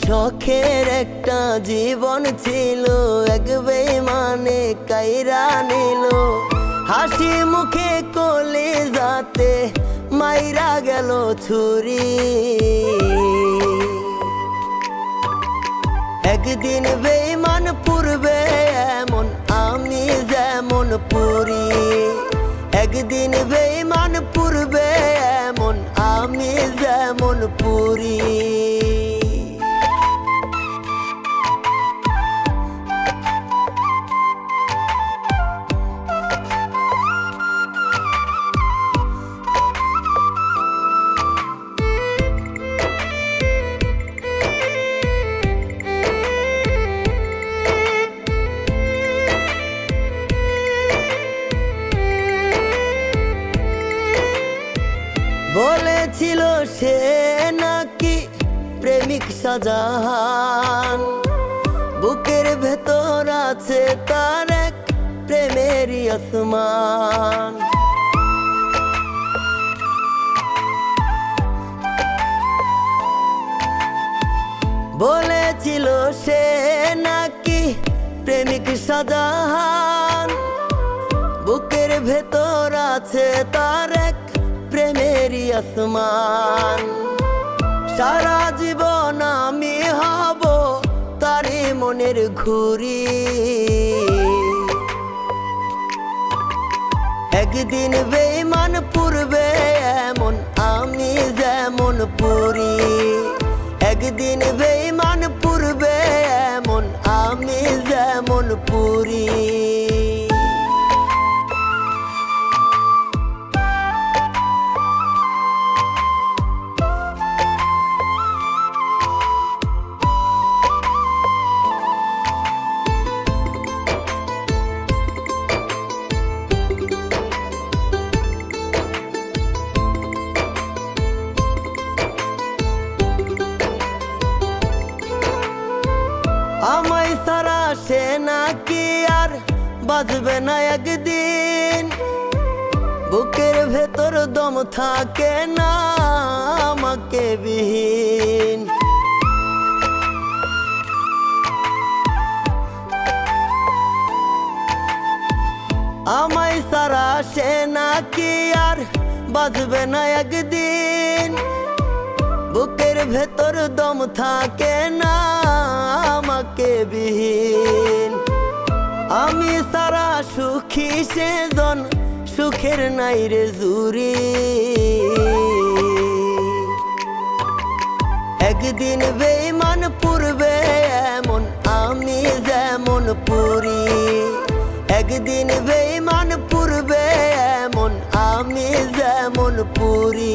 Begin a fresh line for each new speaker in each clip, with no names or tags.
শখের একটা জীবন ছিল, এক বেঈমানে কাইরা নিল। হাসি মুখে কলিজাতে মাইরা গেল ছুরি। একদিন বেঈমান পুরবে এমন আমি যেমন পুরি। একদিন বেঈমান পুরবে এমন আমি যেমন পুরি। বলেছিল সে নাকি প্রেমিক শাহজাহান, বুকের ভেতর আছে তার এক প্রেমেরই আসমান। বলেছিল সে নাকি প্রেমিক শাহজাহান, বুকের ভেতর আছে তার এক প্রেমেরই আসমান। সারা জীবন আমি হব তারি মনের ঘুরি। একদিন বেঈমান পুরবে এমন আমি যেমন পুরি। একদিন বেঈমান পুরবে এমন আমি যেমন পুরি। আমায় সারা সে নাকি আর বাজবে না একদিন, বুকের ভেতর দম থাকে না আমাকে বিহীন। আমায় সারা সে নাকি আর বাজবে না একদিন, বুকের ভেতর দম থাকে না আমাকে বিহীন। আমি সারা সুখী সেজন সুখের নাই রে জুরি। একদিন বেঈমান পুরবে এমন আমি যেমন পুরি। একদিন বেঈমান পুরবে এমন আমি যেমন পুরি।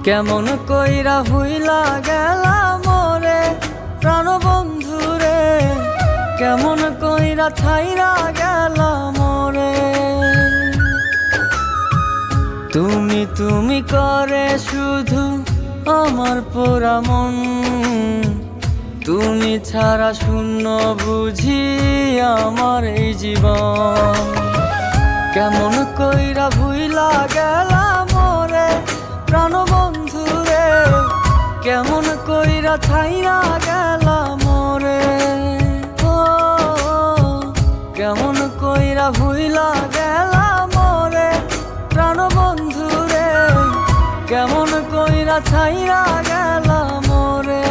কেমন কইরা হইলা গেলা মোরে প্রাণ বন্ধুরে, কেমন কইরা ছাইরা গেলা মোরে। তুমি তুমি করে শুধু আমার পোড়া মন, তুমি ছাড়া শূন্য বুঝি আমার এই জীবন। কেমন কইরা ভুইলা গেলা মোরে প্রাণ বন্ধুরে, কেমন কইরা ছাইরা গেলা মোরে। ও কেমন কইরা ভুইলা গেলা মোরে প্রাণ বন্ধুরে, কেমন কইরা ছাইরা গেলা মোরে।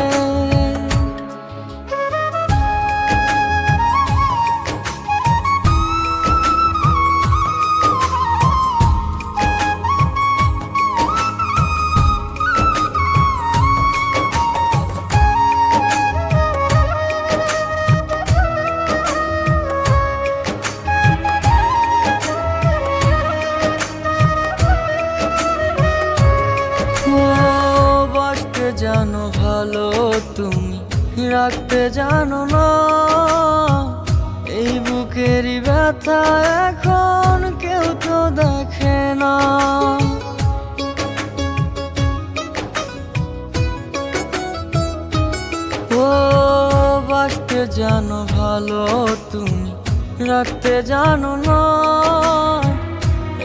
জানো ভালো তুমি রাখতে জানো না। ব্যথা এখন কেউ তো দেখে না। ও বাসতে জানো ভালো তুমি, রাখতে জানো না।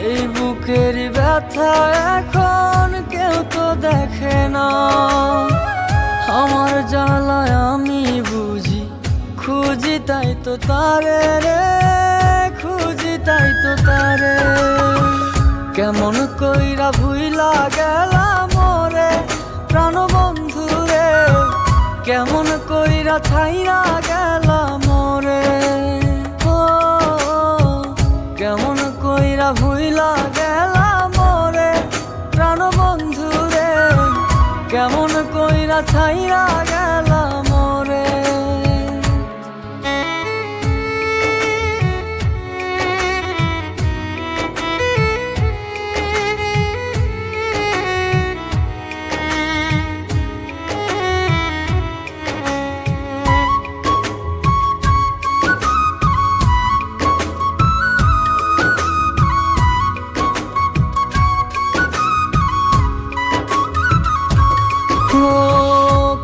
এই বুকের ব্যথা এখন কেউ তো দেখে না। আমার জ্বালায় আমি বুঝি, খুঁজি তাই তো তারে রে, খুঁজি তাই তো তারে। কেমন কইরা ভুইলা গেলাম মোরে প্রাণ বন্ধু রে, কেমন কইরা ছাইরা গেলাম মোরে। ও কেমন কইরা ভুইলা গেলাম মোরে প্রাণ বন্ধু রে, কেমন কইরা ছাইরা গেলাম মোরে।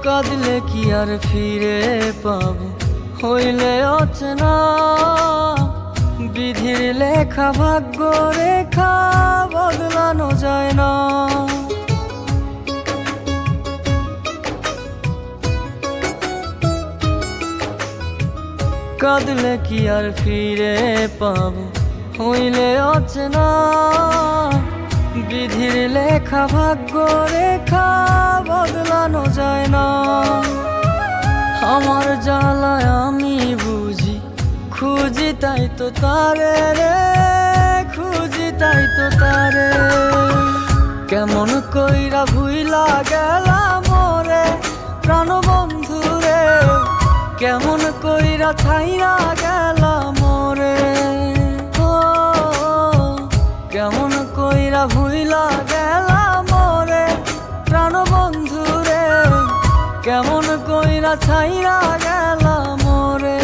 কাঁদলে কি আর ফিরে পাবো, হইলে অচেনা। বিধির লেখা ভাগ্য রেখা বদলানো যায় না। কাঁদলে কি আর ফিরে পাবো, হইলে অচেনা। বিধির লেখা ভাগ্য রেখা বদলানো যায় না। আমার জ্বালায় আমি বুঝি, খুঁজি তাই তো তারে রে, খুঁজি তাই তো তারে। কেমন কইরা ভুইলা গেলাম মোরে প্রাণ বন্ধু রে, কেমন কইরা ছাইরা গেলাম মোরে। ও কেমন কইরা ভুইলা গেলাম মোরে প্রাণ বন্ধু রে, কেমন কইরা ছাইরা গেলাম মোরে।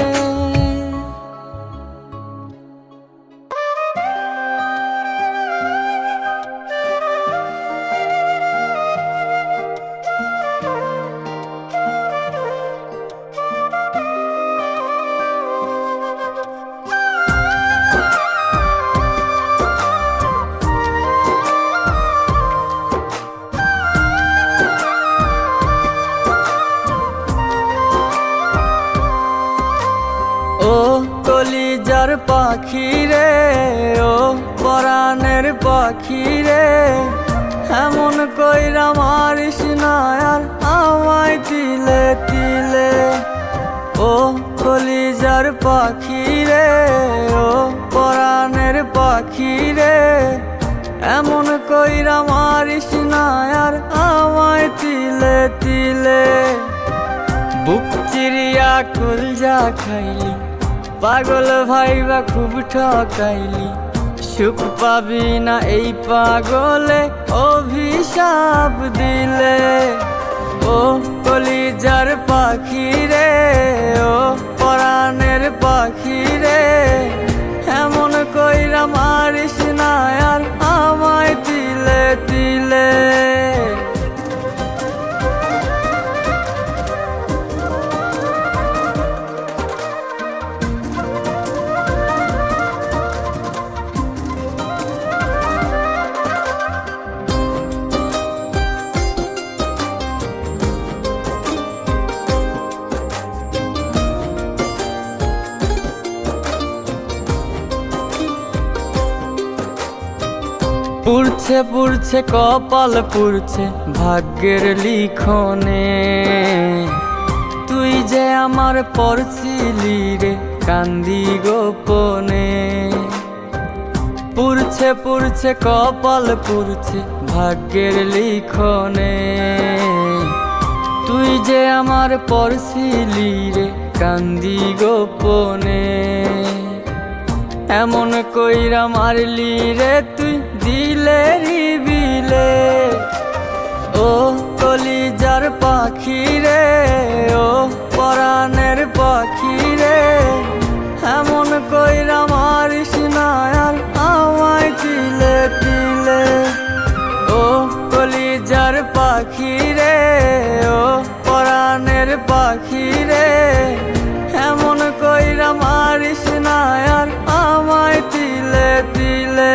ও কলিজার পাখি রে, ও পরাণের পাখি রে, এমন কইরা মারিস না আর আমায় তিলে তিলে। ও কলিজার পাখি রে, ও পরাণের পাখি রে, এমন কইরা মারিস না আর আমায় তিলে তিলে। বুক চিরিয়া কলজা খাইলি, পাগল ভাইবা খুব ঠকাইলি। সুখ পাবি না এই পাগলে অভিশাপ দিলে। ও কলিজার পাখি রে, ও পরাণের পাখি রে, এমন কইরা মারিস না আর আমায় তিলে তিলে। পুড়ছে পুড়ছে কপাল পুড়ছে ভাগ্যের লিখনে, তুই যে আমার পড়ছিলি রে কান্দি গোপনে। পুড়ছে পুড়ছে কপাল পুড়ছে ভাগ্যের লিখনে, তুই যে আমার পড়ছিলি রে কান্দি গোপনে। এমন কইরা মারলি রে তুই দিলে বিলে। ও কলিজার পাখি রে, ও পরাণের পাখি রে, এমন কইরা মারিস না আর আমায় তিলে তিলে। ও কলিজার পাখি রে, ও পরাণের পাখি রে, এমন কইরা মারিস না আর আমায় তিলে তিলে।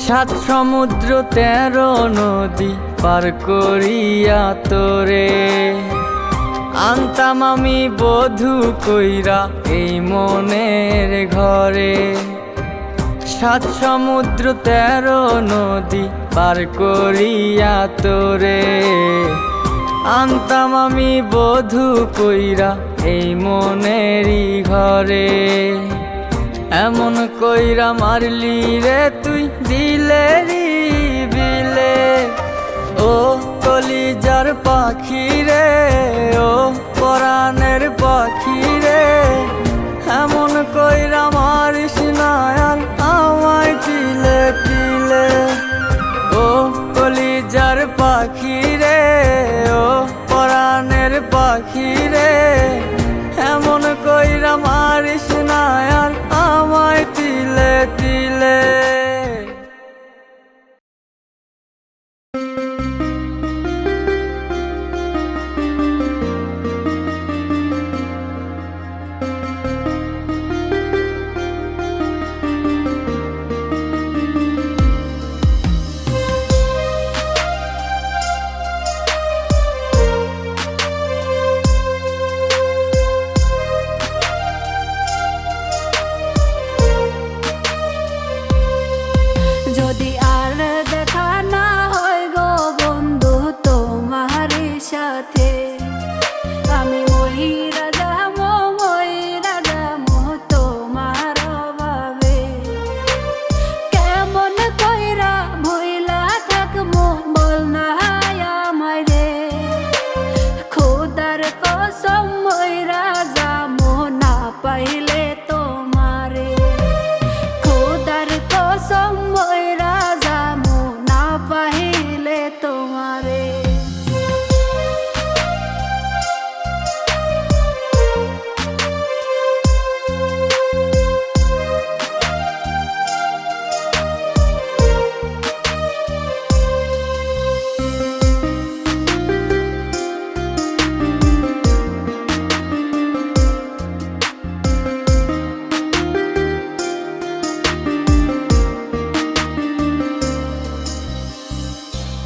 সাত সমুদ্র 13 নদী পার করিয়া তোরে আনতাম আমি বধূ কইরা এই মনের ঘরে। সাত সমুদ্র 13 নদী পার করিয়া তোরে আনতাম আমি বধূ কইরা এই মনেরই ঘরে। এমন কইরা মারলি রে তুই দিলে বিলে। ও কলিজার পাখি রে, ও পরাণের পাখি রে, এমন কইরা মারিস না আর আমায় তিলে তিলে। ও কলিজার পাখি রে, ও পরাণের পাখি রে, এমন কইরা মারিস না আর আমায় তিলে তিলে।
যদি আর দেখা না হয় গো বন্ধু তোমার সাথে, আমি ময়রা যামো তোমার অভাবে। কেমন কইরা ভইলা থাকমু বল না আমায় রে, খোদার কসম ময়রা যামো না পাইলে তোমারে। খোদার কসম ময়রা যামো না পাইলে তোমারে।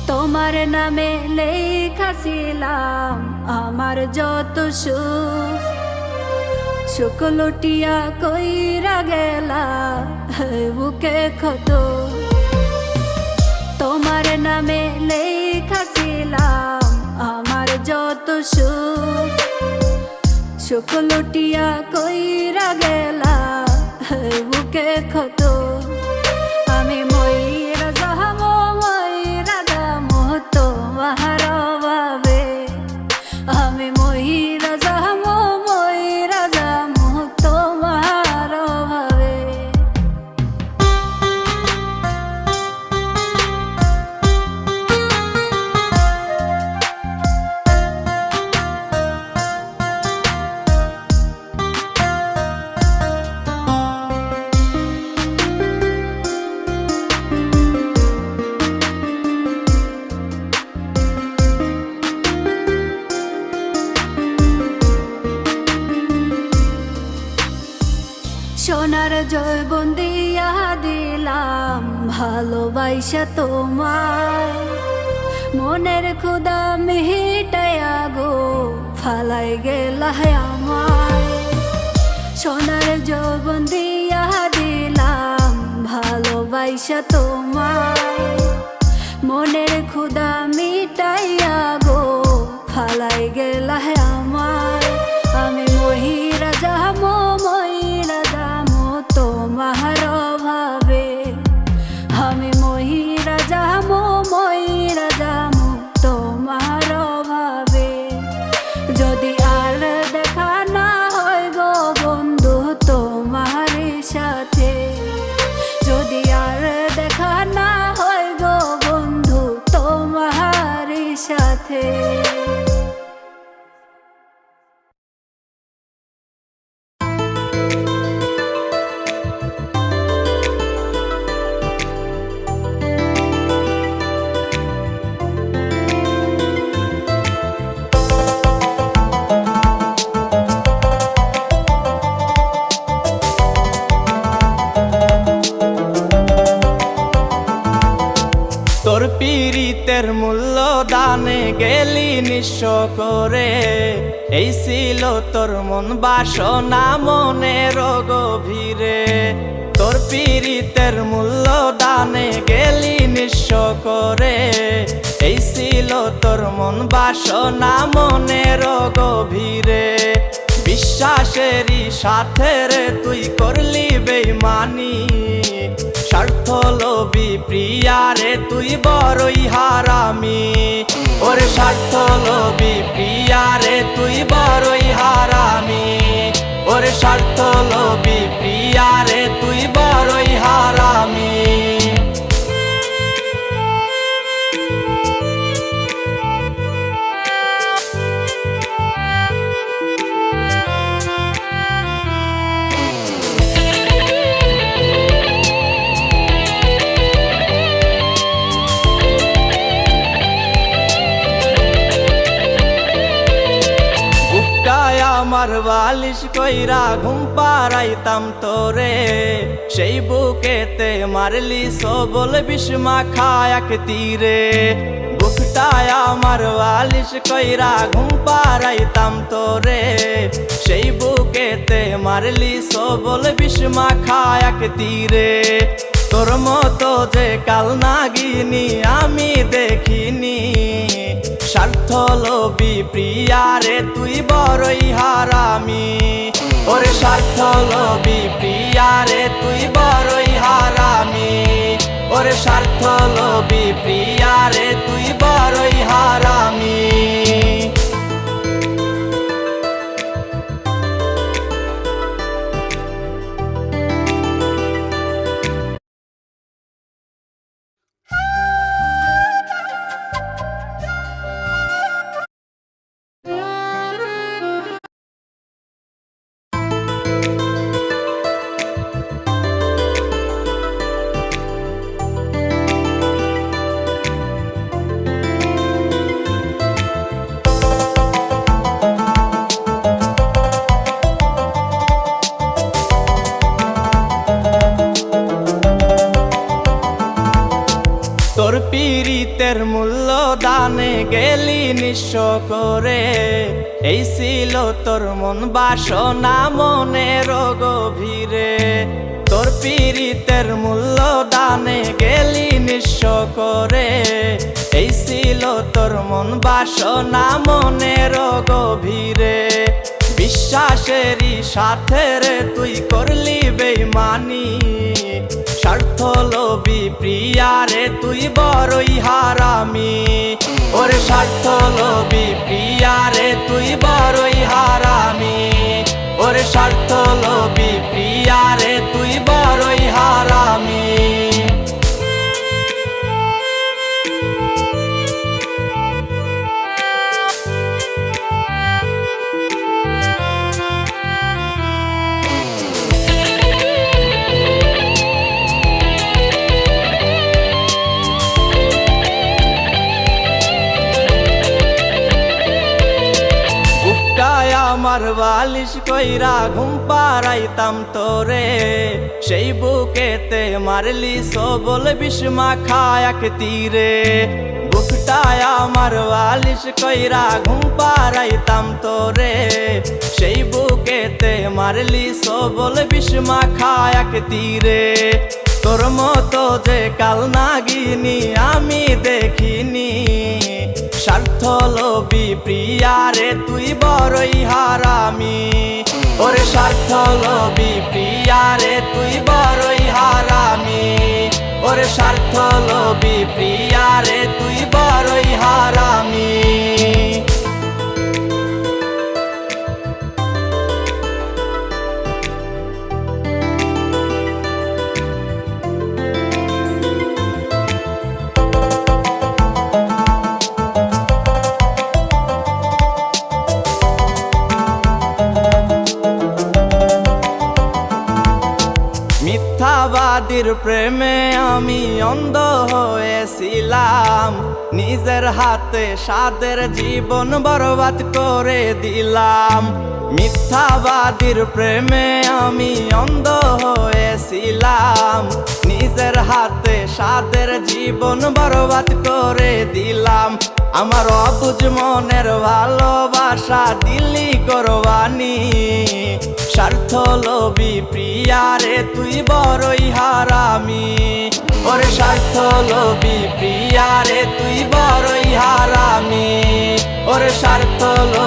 তোমার নামে লেখাছিলাম আমার যত সুখ, সুখ লুটিয়া কইরা গেলা বুকে ক্ষত। তোমার নামে লেখাছিলাম আমার যত সুখ, সুখ লুটিয়া কইরা গেলা বুকে ক্ষত। আমি ময়রা যামো তোমার অভাবে, আমি ময়রা যামো তোমার অভাবে। সোনার জৈবন দিয়া দিলাম ভালোবাসা তোমার, মনের ক্ষুদা মিটাইয়া গো ফালাই গেলা আমায়। সোনার যৌবন দিয়া দিলাম ভালোবাসা তোমার, মনের ক্ষুদা মিটাইয়া গো ফালাই গেলা আমায়। আমি ময়রা যামো তোমার অভাবে। সাথে।
তোর পীড়িতের মূল্য দানে গেলি নিঃস্ব করে, এই ছিল তোর মন বাসনা মনের গভীরে। তোর পীড়িতের মূল্য দানে গেলি নিঃস্ব করে, এই ছিল তোর মন বাসনা মনের গভীরে। বিশ্বাসেরই সাথে রে তুই করলি বেইমানি, স্বার্থ লোভী প্রিয়ারে তুই বড়ই হারামি। ওরে স্বার্থ লোভী প্রিয়ারে তুই বড়ই হারামি, ওরে স্বার্থ লোভী প্রিয়ারে তুই বড়ই হারামি। আমার বালিশ কইরা ঘুম পাড়াইতাম তোরে, সেই বুকেতে মারলি সবল বিষ মাখা এক তীরে। বুকটায় আমার বালিশ কইরা ঘুম পাড়াইতাম তোরে, সেই বুকেতে মারলি সবল বিষ মাখা এক তীরে। তোর মতো যে কাল নাগিনি আমি দেখিনি, স্বার্থ লোভী প্রিয়ারে তুই বড়ই হারামি। ওরে স্বার্থ লোভী প্রিয়ারে তুই বড়ই হারামি, ওরে স্বার্থ লোভী প্রিয়ারে তুই বড়ই হারামি। তোর পীড়িতের মূল্য দানে গেলি নিঃস্ব করে, এই ছিল তোর মন বাসনা মনের গভীরে। তোর পীড়িতের মূল্য দানে গেলি নিঃস্ব করে, এই ছিল তোর মন বাসনা মনের গভীরে। বিশ্বাসেরই সাথে রে তুই করলি বেইমানি, স্বার্থ লোভী প্রিয়ারে তুই বড়ই হারামি। ওরে স্বার্থ লোভী প্রিয়ারে তুই বড়ই হারামি, ওরে স্বার্থ লোভী প্রিয়ারে তুই বড়ই হারামি। আমার বালিশ কইরা ঘুম পাড়াইতাম তোরে, সেই বুকেতে মারলি সবল বিষ মাখা এক তীরে। বুকটায় আমার বালিশ কইরা ঘুম পাড়াইতাম তোরে, সেই বুকেতে মারলি সবল বিষ মাখা এক তীরে। তোর মতো যে কাল নাগিনি আমি দেখিনি, স্বার্থ লোভী প্রিয়ারে তুই বড়ই হারামি। ওরে স্বার্থ লোভী প্রিয়ারে তুই বড়ই হারামি, ওরে স্বার্থ লোভী প্রিয়ারে তুই বড়ই হারামি।
মিথ্যাবাদীর প্রেমে আমি অন্ধ হয়েছিলাম, নিজের হাতে সাদের জীবন বরবাদ করে দিলাম। মিথ্যাবাদীর প্রেমে আমি অন্ধ হয়েছিলাম, নিজের হাতে সাদের জীবন বরবাদ করে দিলাম। আমার অবুঝ মনের ভালোবাসা দিলি কোরবানি, স্বার্থ লোভী প্রিয়ারে তুই বড়ই হারামি। ওরে স্বার্থ লোভী প্রিয়ারে তুই বড়ই হারামি, ওরে স্বার্থ লোভী